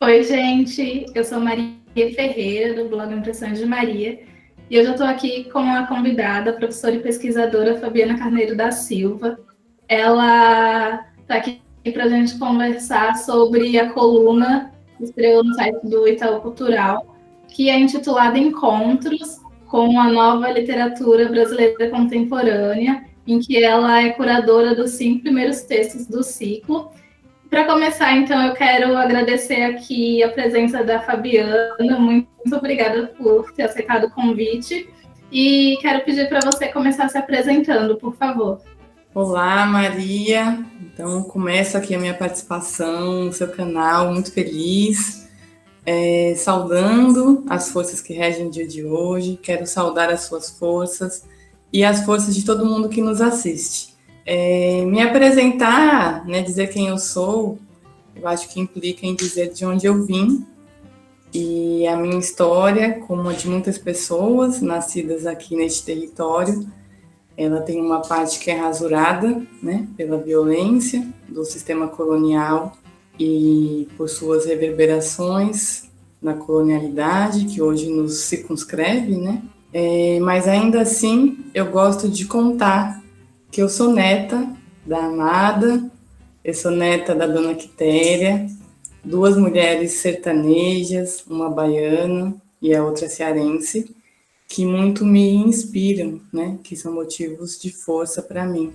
Oi, gente, eu sou Maria Ferreira, do blog Impressões de Maria, e hoje eu estou aqui com uma convidada, a professora e pesquisadora Fabiana Carneiro da Silva. Ela está aqui para a gente conversar sobre a coluna que estreou no site do Itaú Cultural, que é intitulada Encontros com a Nova Literatura Brasileira Contemporânea, em que ela é curadora dos 5 primeiros textos do ciclo. Para começar, então, eu quero agradecer aqui a presença da Fabiana. Muito obrigada por ter aceitado o convite. E quero pedir para você começar se apresentando, por favor. Olá, Maria. Então, começo aqui a minha participação no seu canal, muito feliz. Saudando as forças que regem o dia de hoje. Quero saudar as suas forças e as forças de todo mundo que nos assiste. Me apresentar, né, dizer quem eu sou, eu acho que implica em dizer de onde eu vim e a minha história, como a de muitas pessoas nascidas aqui neste território, ela tem uma parte que é rasurada, né, pela violência do sistema colonial e por suas reverberações na colonialidade, que hoje nos circunscreve, né? Mas ainda assim, eu gosto de contar que eu sou neta da Amada, eu sou neta da Dona Quitéria, 2 mulheres sertanejas, uma baiana e a outra cearense, que muito me inspiram, né? Que são motivos de força para mim.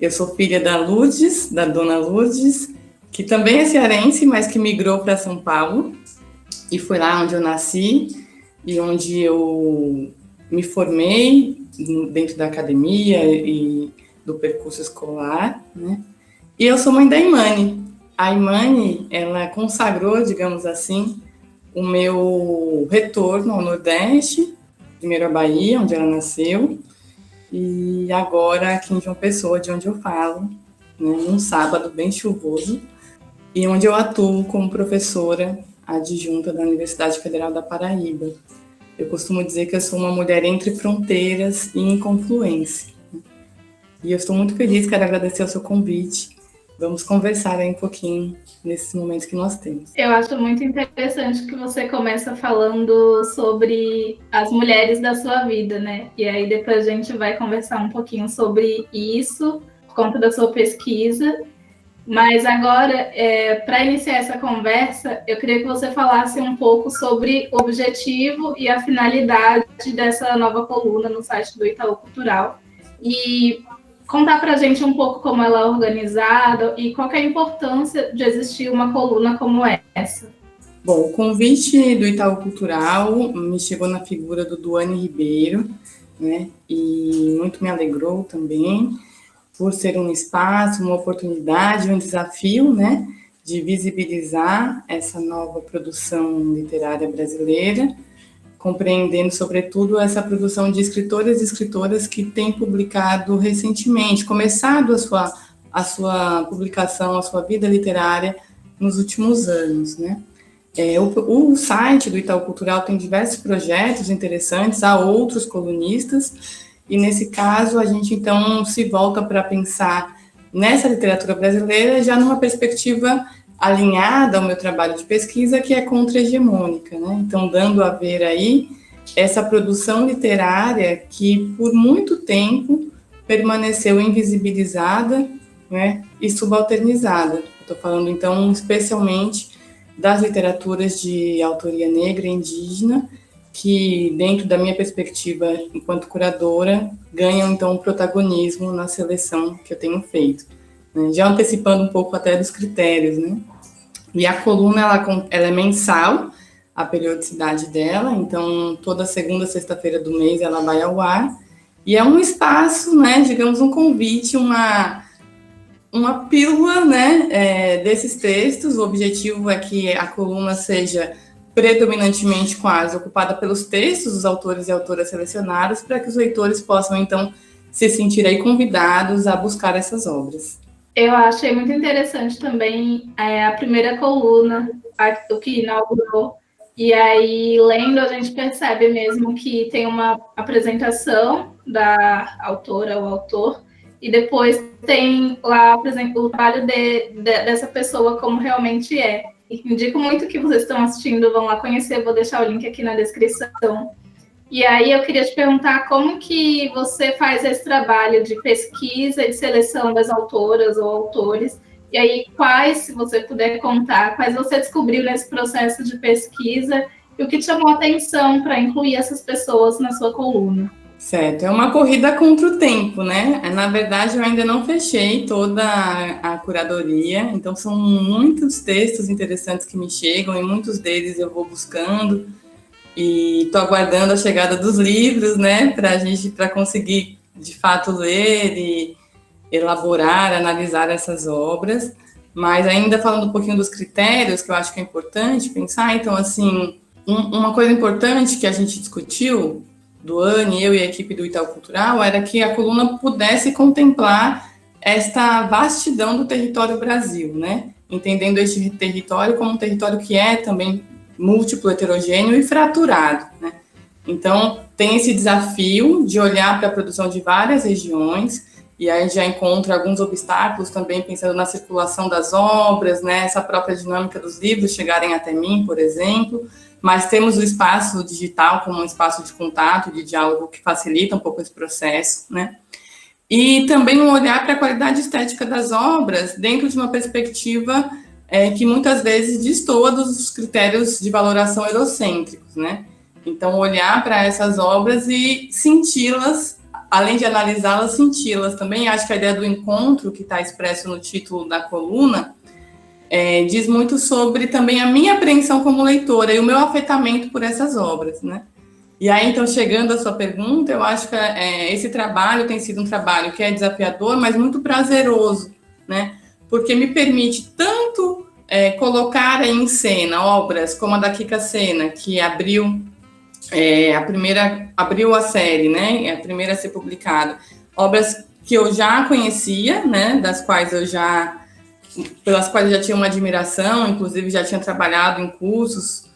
Eu sou filha da Lourdes, da Dona Lourdes, que também é cearense, mas que migrou para São Paulo, e foi lá onde eu nasci e onde eu me formei dentro da academia e do percurso escolar, né? E eu sou mãe da Imane. A Imane, ela consagrou, digamos assim, o meu retorno ao Nordeste, primeiro à Bahia, onde ela nasceu, e agora aqui em João Pessoa, de onde eu falo, né, num sábado bem chuvoso, e onde eu atuo como professora adjunta da Universidade Federal da Paraíba. Eu costumo dizer que eu sou uma mulher entre fronteiras e em confluência. E eu estou muito feliz, quero agradecer o seu convite. Vamos conversar aí um pouquinho nesses momentos que nós temos. Eu acho muito interessante que você começa falando sobre as mulheres da sua vida, né? E aí depois a gente vai conversar um pouquinho sobre isso, por conta da sua pesquisa. Mas agora, para iniciar essa conversa, eu queria que você falasse um pouco sobre o objetivo e a finalidade dessa nova coluna no site do Itaú Cultural. E contar para a gente um pouco como ela é organizada e qual é a importância de existir uma coluna como essa. Bom, o convite do Itaú Cultural me chegou na figura do Duane Ribeiro, né? E muito me alegrou também, por ser um espaço, uma oportunidade, um desafio, né, de visibilizar essa nova produção literária brasileira, compreendendo, sobretudo, essa produção de escritores e escritoras que têm publicado recentemente, começado a sua publicação, a sua vida literária nos últimos anos, né. O site do Itaú Cultural tem diversos projetos interessantes, há outros colunistas, e nesse caso a gente então se volta para pensar nessa literatura brasileira já numa perspectiva alinhada ao meu trabalho de pesquisa, que é contra-hegemônica, né? Então, dando a ver aí essa produção literária que por muito tempo permaneceu invisibilizada, né, e subalternizada. Estou falando então especialmente das literaturas de autoria negra e indígena, que, dentro da minha perspectiva enquanto curadora, ganham, então, um protagonismo na seleção que eu tenho feito, né? Já antecipando um pouco até dos critérios, né? E a coluna, ela é mensal, a periodicidade dela, então, toda segunda, sexta-feira do mês ela vai ao ar, e é um espaço, né, digamos, um convite, uma pílula, né, desses textos. O objetivo é que a coluna seja predominantemente quase ocupada pelos textos dos autores e autoras selecionados, para que os leitores possam, então, se sentir aí convidados a buscar essas obras. Eu achei muito interessante também a primeira coluna, o que inaugurou, e aí, lendo, a gente percebe mesmo que tem uma apresentação da autora ou autor, e depois tem lá o trabalho dessa pessoa como realmente é. indico muito que vocês estão assistindo, vão lá conhecer, vou deixar o link aqui na descrição. E aí eu queria te perguntar como que você faz esse trabalho de pesquisa e de seleção das autoras ou autores, e aí quais, se você puder contar, quais você descobriu nesse processo de pesquisa e o que te chamou a atenção para incluir essas pessoas na sua coluna. Certo, é uma corrida contra o tempo, né? Na verdade, eu ainda não fechei toda a curadoria, então são muitos textos interessantes que me chegam e muitos deles eu vou buscando e estou aguardando a chegada dos livros, né? Para conseguir de fato ler e elaborar, analisar essas obras. Mas ainda falando um pouquinho dos critérios, que eu acho que é importante pensar, então assim, uma coisa importante que a gente discutiu do Anne, eu e a equipe do Itaú Cultural, era que a coluna pudesse contemplar esta vastidão do território Brasil, né? Entendendo este território como um território que é também múltiplo, heterogêneo e fraturado, né? Então, tem esse desafio de olhar para a produção de várias regiões, e aí já encontra alguns obstáculos também, pensando na circulação das obras, né? Essa própria dinâmica dos livros chegarem até mim, por exemplo, mas temos o espaço digital como um espaço de contato, de diálogo que facilita um pouco esse processo, né? E também um olhar para a qualidade estética das obras dentro de uma perspectiva que muitas vezes destoa dos critérios de valoração eurocêntricos, né? Então, olhar para essas obras e senti-las, além de analisá-las, senti-las também. Acho que a ideia do encontro, que está expresso no título da coluna, diz muito sobre também a minha apreensão como leitora e o meu afetamento por essas obras, né? E aí, então, chegando à sua pergunta, eu acho que esse trabalho tem sido um trabalho que é desafiador, mas muito prazeroso, né? Porque me permite tanto colocar em cena obras como a da Kika Sena, que abriu a série, né? A primeira a ser publicada. Obras que eu já conhecia, né? Pelas quais eu já tinha uma admiração, inclusive já tinha trabalhado em cursos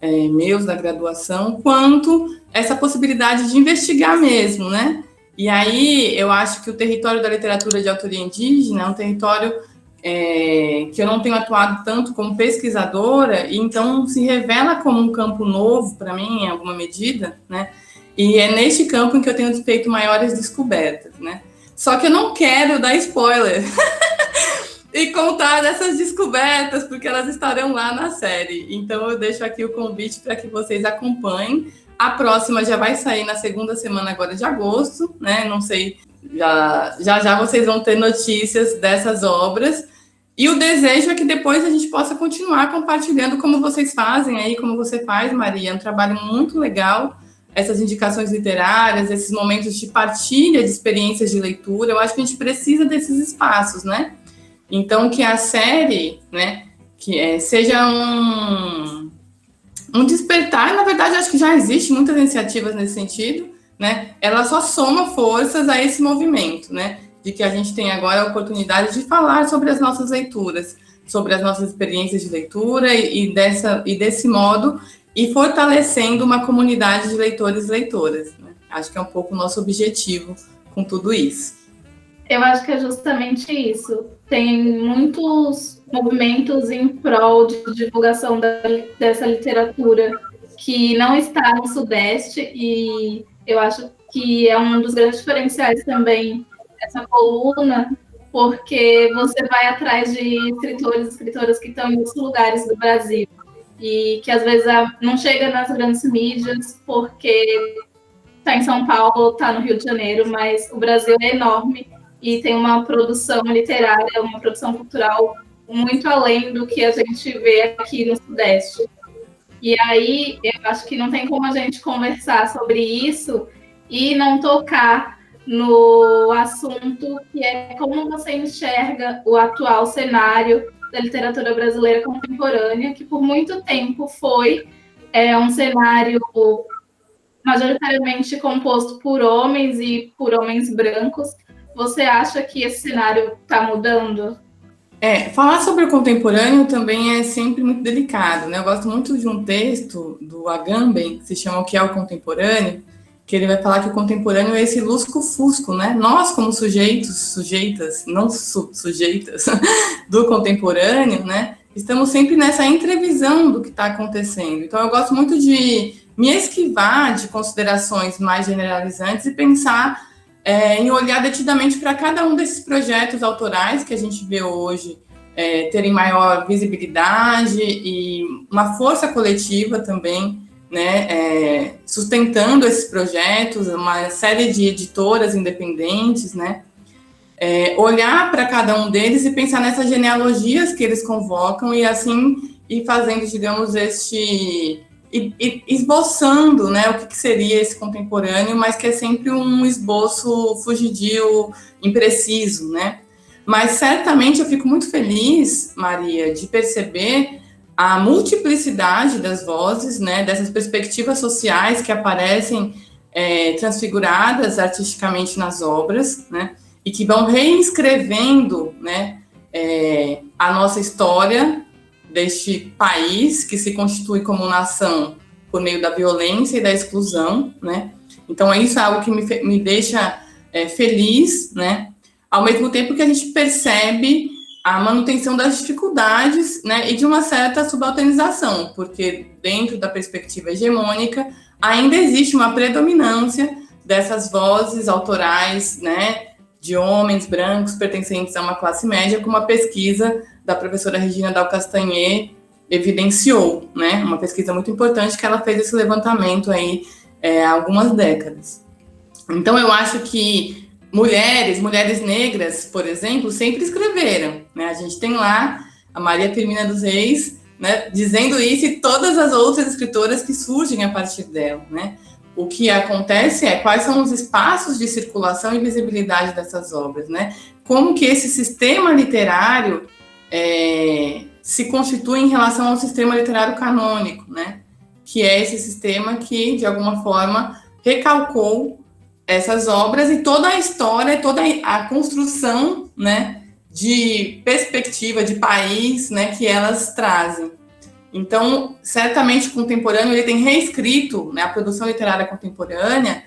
meus da graduação, quanto essa possibilidade de investigar mesmo, né? E aí eu acho que o território da literatura de autoria indígena é um território que eu não tenho atuado tanto como pesquisadora, e então se revela como um campo novo para mim, em alguma medida, né? E é neste campo em que eu tenho feito maiores descobertas, né? Só que eu não quero dar spoiler e contar dessas descobertas, porque elas estarão lá na série. Então eu deixo aqui o convite para que vocês acompanhem. A próxima já vai sair na segunda semana agora de agosto, né? Não sei, já vocês vão ter notícias dessas obras. E o desejo é que depois a gente possa continuar compartilhando como vocês fazem aí, como você faz, Maria. É um trabalho muito legal, essas indicações literárias, esses momentos de partilha de experiências de leitura. Eu acho que a gente precisa desses espaços, né? Então, que a série, né, seja um despertar. Na verdade, acho que já existe muitas iniciativas nesse sentido, né? Ela só soma forças a esse movimento, né? De que a gente tem agora a oportunidade de falar sobre as nossas leituras, sobre as nossas experiências de leitura e desse modo ir fortalecendo uma comunidade de leitores e leitoras, né? Acho que é um pouco o nosso objetivo com tudo isso. Eu acho que é justamente isso. Tem muitos movimentos em prol de divulgação dessa literatura que não está no Sudeste, e eu acho que é um dos grandes diferenciais também dessa coluna, porque você vai atrás de escritores e escritoras que estão em outros lugares do Brasil e que às vezes não chega nas grandes mídias porque está em São Paulo ou está no Rio de Janeiro, mas o Brasil é enorme e tem uma produção literária, uma produção cultural muito além do que a gente vê aqui no Sudeste. E aí, eu acho que não tem como a gente conversar sobre isso e não tocar no assunto que é como você enxerga o atual cenário da literatura brasileira contemporânea, que por muito tempo foi um cenário majoritariamente composto por homens e por homens brancos. Você acha que esse cenário está mudando? Falar sobre o contemporâneo também é sempre muito delicado, né? Eu gosto muito de um texto do Agamben, que se chama O que é o Contemporâneo, que ele vai falar que o contemporâneo é esse lusco-fusco, né? Nós, como sujeitos, sujeitas, não sujeitas, do contemporâneo, né? estamos sempre nessa entrevisão do que está acontecendo. Então, eu gosto muito de me esquivar de considerações mais generalizantes e pensar em olhar detidamente para cada um desses projetos autorais que a gente vê hoje terem maior visibilidade e uma força coletiva também, né, sustentando esses projetos, uma série de editoras independentes, né, olhar para cada um deles e pensar nessas genealogias que eles convocam e assim ir fazendo, digamos, esboçando, né, o que seria esse contemporâneo, mas que é sempre um esboço fugidio, impreciso, né? Mas certamente eu fico muito feliz, Maria, de perceber a multiplicidade das vozes, né, dessas perspectivas sociais que aparecem transfiguradas artisticamente nas obras, né, e que vão reescrevendo, né, a nossa história deste país que se constitui como nação por meio da violência e da exclusão, né? Então, isso é algo que me deixa feliz, né? Ao mesmo tempo que a gente percebe a manutenção das dificuldades, né? E de uma certa subalternização, porque dentro da perspectiva hegemônica ainda existe uma predominância dessas vozes autorais, né? De homens brancos pertencentes a uma classe média, como a pesquisa da professora Regina Dal Castanher evidenciou, né? Uma pesquisa muito importante que ela fez esse levantamento aí há algumas décadas. Então, eu acho que mulheres negras, por exemplo, sempre escreveram, né? A gente tem lá a Maria Firmina dos Reis, né, dizendo isso e todas as outras escritoras que surgem a partir dela, né? O que acontece quais são os espaços de circulação e visibilidade dessas obras, né? Como que esse sistema literário se constitui em relação ao sistema literário canônico, né? Que é esse sistema que, de alguma forma, recalcou essas obras e toda a história, toda a construção, né, de perspectiva de país, né, que elas trazem. Então, certamente o contemporâneo ele tem reescrito, né, a produção literária contemporânea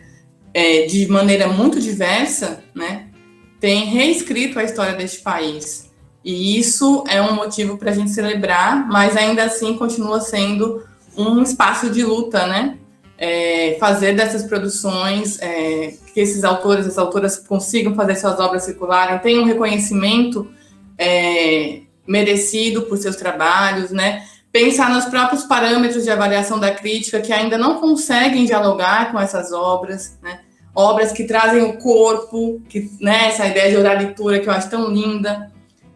de maneira muito diversa, né, tem reescrito a história deste país. E isso é um motivo para a gente celebrar, mas ainda assim continua sendo um espaço de luta, né? Fazer dessas produções, que esses autores, as autoras consigam fazer suas obras circularem, tenham um reconhecimento merecido por seus trabalhos, né? Pensar nos próprios parâmetros de avaliação da crítica que ainda não conseguem dialogar com essas obras, né? Obras que trazem o corpo, né? Essa ideia de oralitura que eu acho tão linda,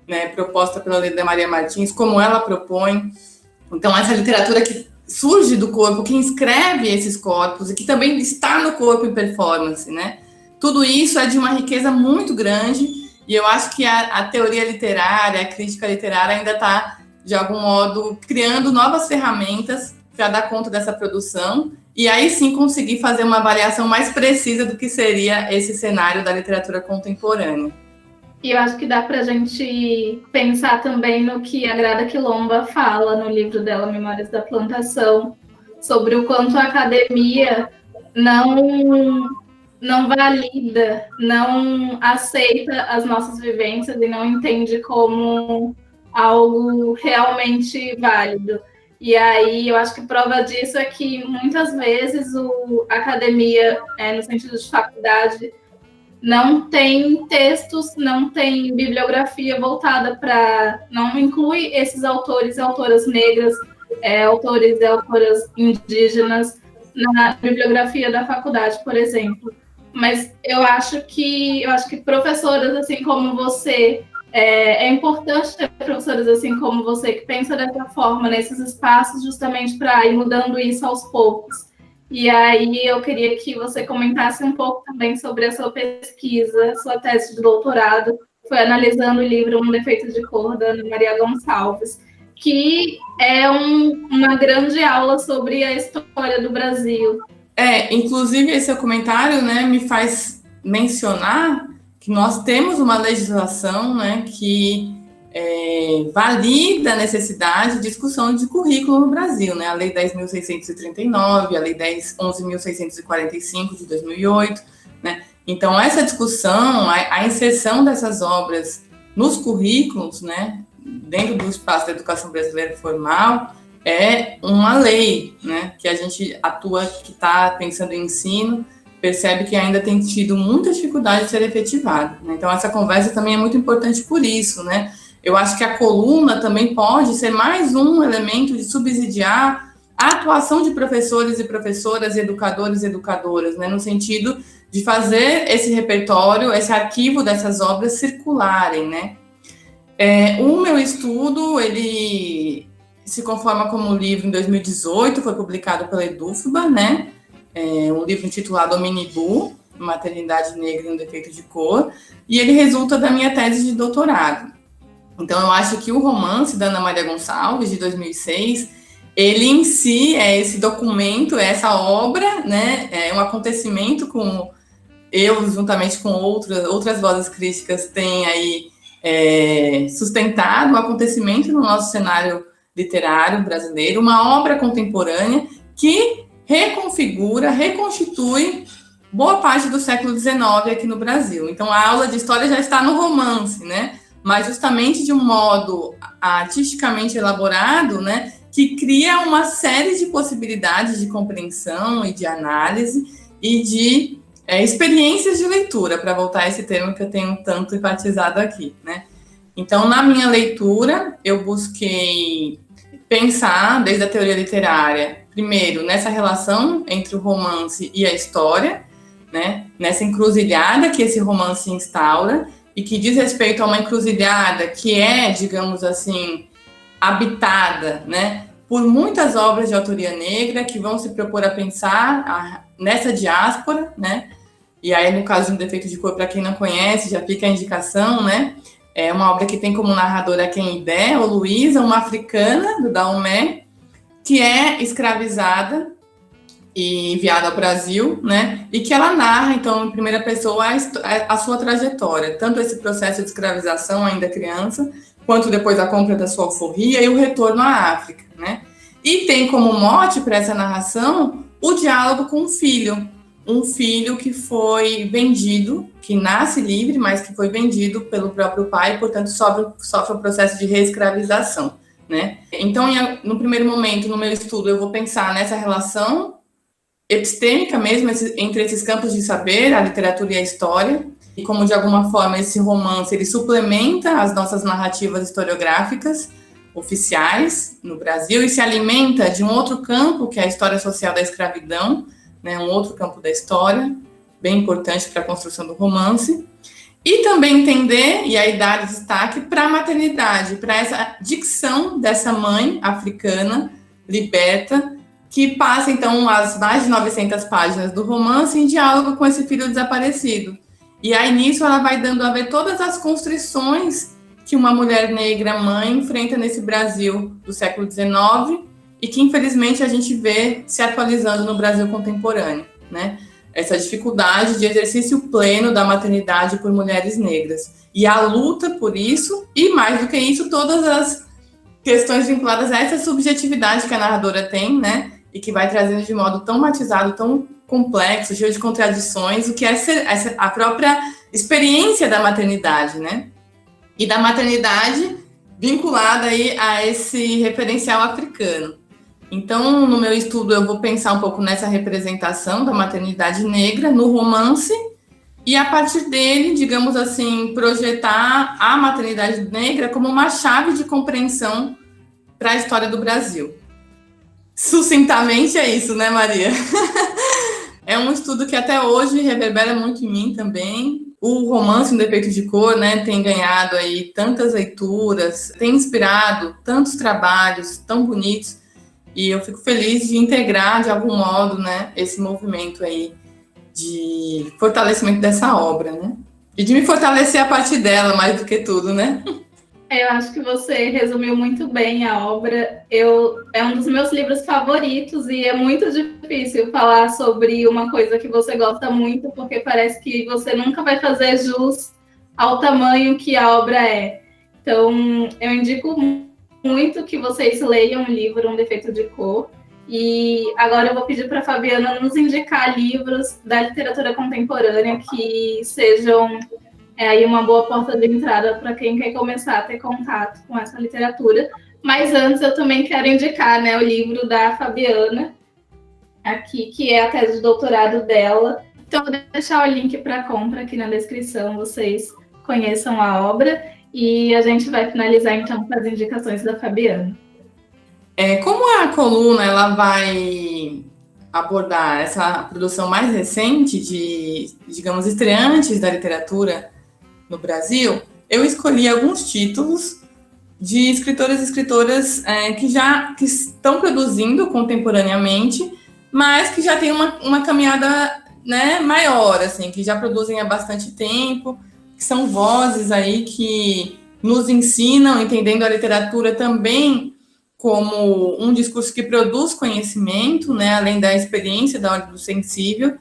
né? Proposta pela Leda Maria Martins, como ela propõe. Então, essa literatura que surge do corpo, que inscreve esses corpos e que também está no corpo em performance, né? Tudo isso é de uma riqueza muito grande e eu acho que a teoria literária, a crítica literária ainda está, de algum modo, criando novas ferramentas para dar conta dessa produção e aí sim conseguir fazer uma avaliação mais precisa do que seria esse cenário da literatura contemporânea. E eu acho que dá para a gente pensar também no que a Grada Quilomba fala no livro dela, Memórias da Plantação, sobre o quanto a academia não valida, não aceita as nossas vivências e não entende como algo realmente válido. E aí eu acho que prova disso é que muitas vezes a academia, no sentido de faculdade, não tem textos, não tem bibliografia voltada para... Não inclui esses autores e autoras negras, autores e autoras indígenas na bibliografia da faculdade, por exemplo. Mas eu acho que professoras assim como você... É importante ter professoras assim como você que pensa dessa forma, nesses espaços, justamente para ir mudando isso aos poucos. E aí eu queria que você comentasse um pouco também sobre a sua pesquisa, sua tese de doutorado, foi analisando o livro Um Defeito de Cor, da Ana Maria Gonçalves, que é uma grande aula sobre a história do Brasil. Inclusive esse seu comentário, né, me faz mencionar que nós temos uma legislação, né, que valida a necessidade de discussão de currículo no Brasil, né? A Lei 10.639, a Lei 11.645 de 2008, né? Então, essa discussão, a inserção dessas obras nos currículos, né, dentro do espaço da educação brasileira formal, é uma lei, né, que a gente atua, que está pensando em ensino, percebe que ainda tem tido muita dificuldade de ser efetivada, né? Então, essa conversa também é muito importante por isso, né? Eu acho que a coluna também pode ser mais um elemento de subsidiar a atuação de professores e professoras, educadores e educadoras, né? No sentido de fazer esse repertório, esse arquivo dessas obras circularem, né? O meu estudo, ele se conforma como livro em 2018, foi publicado pela Edufba, né? Um livro intitulado Omnibu, Maternidade Negra e um Defeito de Cor, e ele resulta da minha tese de doutorado. Então, eu acho que o romance da Ana Maria Gonçalves, de 2006, ele em si é esse documento, é essa obra, né? É um acontecimento com eu, juntamente com outras vozes críticas, tem aí sustentado um acontecimento no nosso cenário literário brasileiro, uma obra contemporânea que reconfigura, reconstitui boa parte do século XIX aqui no Brasil. Então, a aula de história já está no romance, né? Mas justamente de um modo artisticamente elaborado, né? Que cria uma série de possibilidades de compreensão e de análise e de experiências de leitura, para voltar a esse termo que eu tenho tanto enfatizado aqui, né? Então, na minha leitura, eu busquei pensar, desde a teoria literária, primeiro, nessa relação entre o romance e a história, né? Nessa encruzilhada que esse romance instaura e que diz respeito a uma encruzilhada que é, digamos assim, habitada, né? Por muitas obras de autoria negra que vão se propor a pensar nessa diáspora, né? E aí, no caso de Um Defeito de Cor, para quem não conhece, já fica a indicação, né? É uma obra que tem como narradora quem Idé, ou Luísa, uma africana do Daomé, que é escravizada e enviada ao Brasil, né? E que ela narra, então, em primeira pessoa, a sua trajetória, tanto esse processo de escravização, ainda criança, quanto depois a compra da sua alforria e o retorno à África, né? E tem como mote para essa narração o diálogo com o filho, um filho que foi vendido, que nasce livre, mas que foi vendido pelo próprio pai, e, portanto, sofre o processo de reescravização, né? Então, no primeiro momento, no meu estudo, eu vou pensar nessa relação epistêmica mesmo, entre esses campos de saber, a literatura e a história, e como, de alguma forma, esse romance, ele suplementa as nossas narrativas historiográficas oficiais no Brasil e se alimenta de um outro campo, que é a história social da escravidão, né, um outro campo da história, bem importante para a construção do romance, e também entender, e aí dar destaque para a maternidade, para essa dicção dessa mãe africana, liberta, que passa, então, as mais de 900 páginas do romance em diálogo com esse filho desaparecido. E aí, nisso, ela vai dando a ver todas as constrições que uma mulher negra mãe enfrenta nesse Brasil do século XIX e que, infelizmente, a gente vê se atualizando no Brasil contemporâneo, né? Essa dificuldade de exercício pleno da maternidade por mulheres negras. E a luta por isso, e mais do que isso, todas as questões vinculadas a essa subjetividade que a narradora tem, né? E que vai trazendo de modo tão matizado, tão complexo, cheio de contradições, o que é a própria experiência da maternidade, né? E da maternidade vinculada aí a esse referencial africano. Então, no meu estudo, eu vou pensar um pouco nessa representação da maternidade negra no romance e, a partir dele, digamos assim, projetar a maternidade negra como uma chave de compreensão para a história do Brasil. Sucintamente é isso, né, Maria? É um estudo que até hoje reverbera muito em mim também. O romance Um Defeito de Cor, né, tem ganhado aí tantas leituras, tem inspirado tantos trabalhos tão bonitos. E eu fico feliz de integrar, de algum modo, né, esse movimento aí de fortalecimento dessa obra, né? E de me fortalecer a partir dela, mais do que tudo, né? Eu acho que você resumiu muito bem a obra. É um dos meus livros favoritos e é muito difícil falar sobre uma coisa que você gosta muito, porque parece que você nunca vai fazer jus ao tamanho que a obra é. Então, eu indico muito que vocês leiam o livro Um Defeito de Cor. E agora eu vou pedir para a Fabiana nos indicar livros da literatura contemporânea que sejam é aí uma boa porta de entrada para quem quer começar a ter contato com essa literatura. Mas antes eu também quero indicar, né, o livro da Fabiana, aqui, que é a tese de doutorado dela. Então, vou deixar o link para compra aqui na descrição, vocês conheçam a obra, e a gente vai finalizar, então, com as indicações da Fabiana. Como a coluna ela vai abordar essa produção mais recente de, digamos, estreantes da literatura no Brasil, eu escolhi alguns títulos de escritores e escritoras que estão produzindo contemporaneamente, mas que já têm uma caminhada, né, maior, assim, que já produzem há bastante tempo, que são vozes aí que nos ensinam, entendendo a literatura também como um discurso que produz conhecimento, né, além da experiência da ordem do sensível.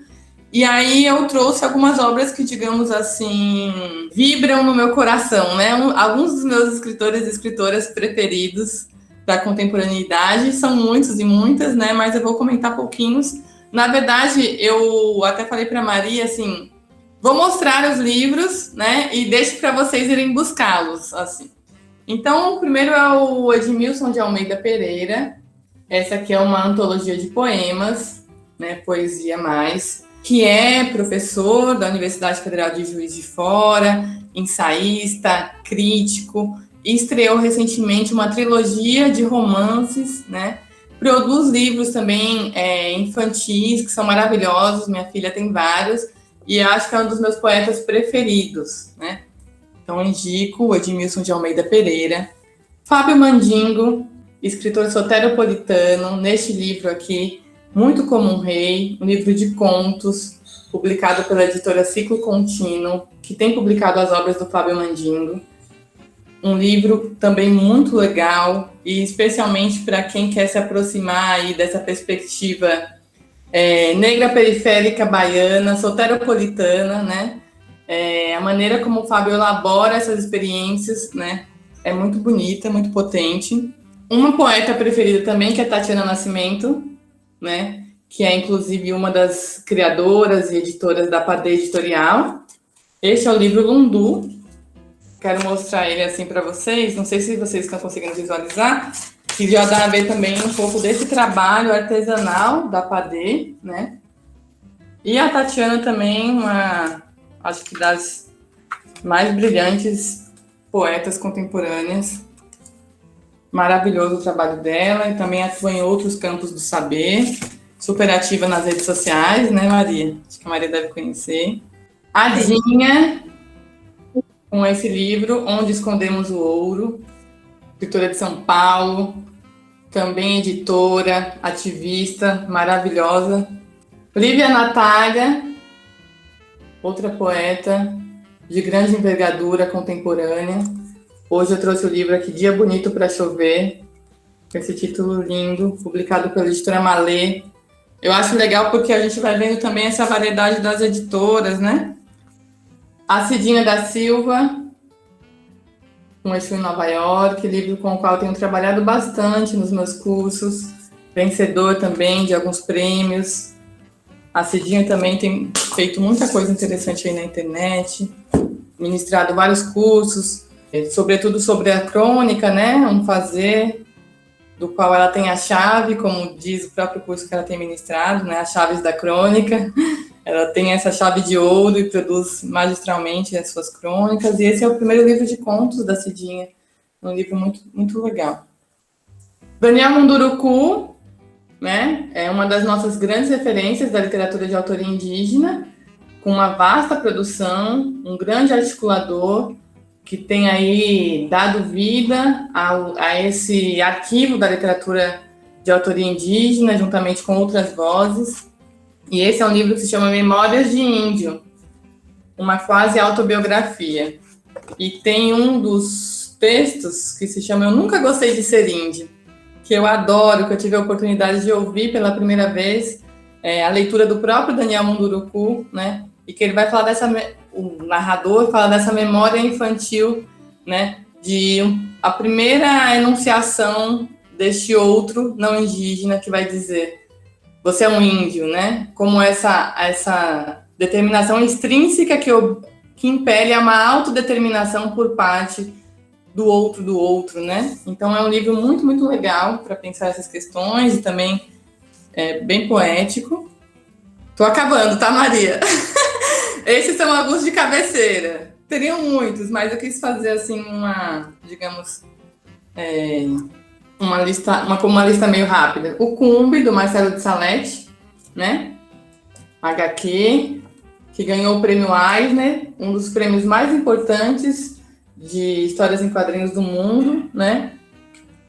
E aí eu trouxe algumas obras que, digamos assim, vibram no meu coração, né? Alguns dos meus escritores e escritoras preferidos da contemporaneidade, são muitos e muitas, né? Mas eu vou comentar pouquinhos. Na verdade, eu até falei para a Maria, assim, vou mostrar os livros, né? E deixo para vocês irem buscá-los, assim. Então, o primeiro é o Edmilson de Almeida Pereira. Essa aqui é uma antologia de poemas, né? Poesia Mais, que é professor da Universidade Federal de Juiz de Fora, ensaísta, crítico, e estreou recentemente uma trilogia de romances, né? Produz livros também infantis, que são maravilhosos, minha filha tem vários, e acho que é um dos meus poetas preferidos, né? Então, indico o Edmilson de Almeida Pereira. Fábio Mandingo, escritor soteropolitano, neste livro aqui, Muito Como um Rei, um livro de contos, publicado pela editora Ciclo Contínuo, que tem publicado as obras do Fábio Mandingo. Um livro também muito legal, e especialmente para quem quer se aproximar aí dessa perspectiva negra periférica baiana, soteropolitana, né? A maneira como o Fábio elabora essas experiências, né, é muito bonita, muito potente. Uma poeta preferida também, que é Tatiana Nascimento, né, que é inclusive uma das criadoras e editoras da Padê Editorial. Este é o livro Lundu. Quero mostrar ele assim para vocês. Não sei se vocês estão conseguindo visualizar, que já dá a ver também um pouco desse trabalho artesanal da Padê, né? E a Tatiana também, acho que das mais brilhantes poetas contemporâneas. Maravilhoso o trabalho dela, e também atua em outros campos do saber. Super ativa nas redes sociais, né, Maria? Acho que a Maria deve conhecer. A Dinha, com esse livro, Onde Escondemos o Ouro, escritora de São Paulo, também editora, ativista, maravilhosa. Lívia Natália, outra poeta de grande envergadura contemporânea. Hoje eu trouxe o livro aqui, Dia Bonito para Chover, com esse título lindo, publicado pela editora Malê. Eu acho legal porque a gente vai vendo também essa variedade das editoras, né? A Cidinha da Silva, com esse em Nova York, livro com o qual eu tenho trabalhado bastante nos meus cursos, vencedor também de alguns prêmios. A Cidinha também tem feito muita coisa interessante aí na internet, ministrado vários cursos, sobretudo sobre a crônica, né? Um fazer, do qual ela tem a chave, como diz o próprio curso que ela tem ministrado, né? As chaves da crônica. Ela tem essa chave de ouro e produz magistralmente as suas crônicas. E esse é o primeiro livro de contos da Cidinha, um livro muito, muito legal. Daniel Munduruku, né? É uma das nossas grandes referências da literatura de autoria indígena, com uma vasta produção, um grande articulador, que tem aí dado vida a esse arquivo da literatura de autoria indígena, juntamente com outras vozes. E esse é um livro que se chama Memórias de Índio, uma quase autobiografia. E tem um dos textos que se chama Eu Nunca Gostei de Ser Índio, que eu adoro, que eu tive a oportunidade de ouvir pela primeira vez, a leitura do próprio Daniel Munduruku, né? E que ele vai falar o narrador fala dessa memória infantil, né? A primeira enunciação deste outro não indígena que vai dizer: você é um índio, né? Como essa determinação extrínseca que que impele a uma autodeterminação por parte do outro, né? Então é um livro muito, muito legal para pensar essas questões e também é bem poético. Tô acabando, tá, Maria? Esses são alguns de cabeceira. Teriam muitos, mas eu quis fazer assim uma, digamos, uma lista meio rápida. O Cumbe, do Marcelo de Salete, né? HQ, que ganhou o prêmio Eisner, um dos prêmios mais importantes de histórias em quadrinhos do mundo, né?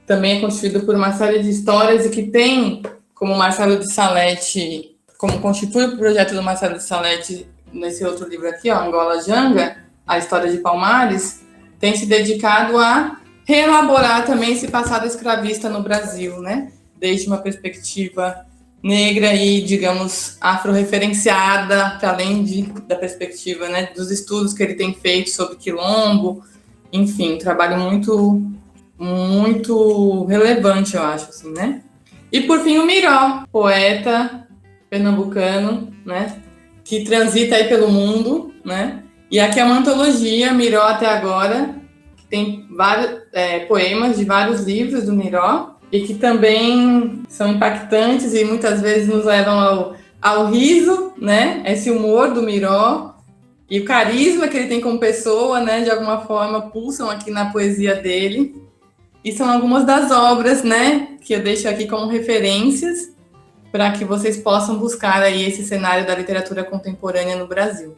Também é constituído por uma série de histórias e que tem, como Marcelo de Salete, como constitui o projeto do Marcelo de Salete nesse outro livro aqui, ó, Angola Janga, a história de Palmares, tem se dedicado a reelaborar também esse passado escravista no Brasil, né? Desde uma perspectiva negra e, digamos, afro-referenciada, para além da perspectiva, né, dos estudos que ele tem feito sobre quilombo, enfim, um trabalho muito, muito relevante, eu acho, assim, né? E, por fim, o Miró, poeta pernambucano, né, que transita aí pelo mundo, né? E aqui é uma antologia, Miró até agora, que tem vários poemas de vários livros do Miró, e que também são impactantes e muitas vezes nos levam ao riso, né? Esse humor do Miró e o carisma que ele tem como pessoa, né? De alguma forma pulsam aqui na poesia dele. E são algumas das obras, né? Que eu deixo aqui como referências para que vocês possam buscar aí esse cenário da literatura contemporânea no Brasil.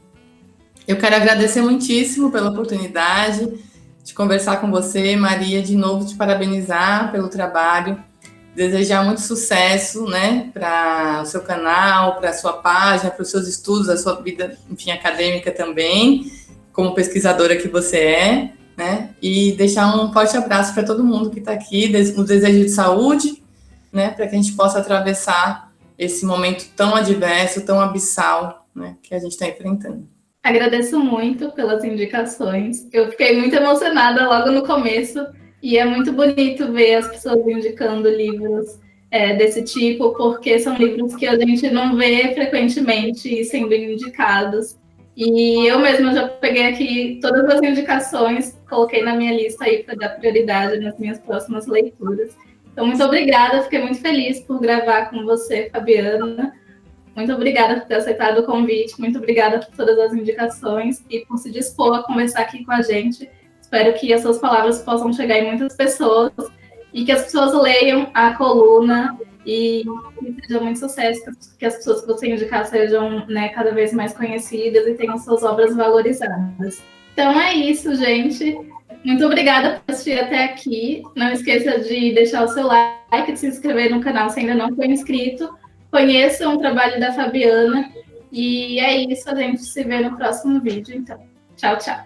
Eu quero agradecer muitíssimo pela oportunidade de conversar com você, Maria, de novo te parabenizar pelo trabalho, desejar muito sucesso, né, para o seu canal, para a sua página, para os seus estudos, a sua vida, enfim, acadêmica também, como pesquisadora que você é, né, e deixar um forte abraço para todo mundo que está aqui, um desejo de saúde, né, para que a gente possa atravessar esse momento tão adverso, tão abissal, né, que a gente está enfrentando. Agradeço muito pelas indicações. Eu fiquei muito emocionada logo no começo e é muito bonito ver as pessoas indicando livros desse tipo, porque são livros que a gente não vê frequentemente sendo indicados. E eu mesma já peguei aqui todas as indicações, coloquei na minha lista aí para dar prioridade nas minhas próximas leituras. Então, muito obrigada, fiquei muito feliz por gravar com você, Fabiana. Muito obrigada por ter aceitado o convite, muito obrigada por todas as indicações e por se dispor a conversar aqui com a gente. Espero que as suas palavras possam chegar em muitas pessoas e que as pessoas leiam a coluna e que seja muito sucesso, que as pessoas que você indicar sejam, né, cada vez mais conhecidas e tenham suas obras valorizadas. Então é isso, gente. Muito obrigada por assistir até aqui. Não esqueça de deixar o seu like, de se inscrever no canal se ainda não for inscrito. Conheçam o trabalho da Fabiana. E é isso, a gente se vê no próximo vídeo, então. Tchau, tchau.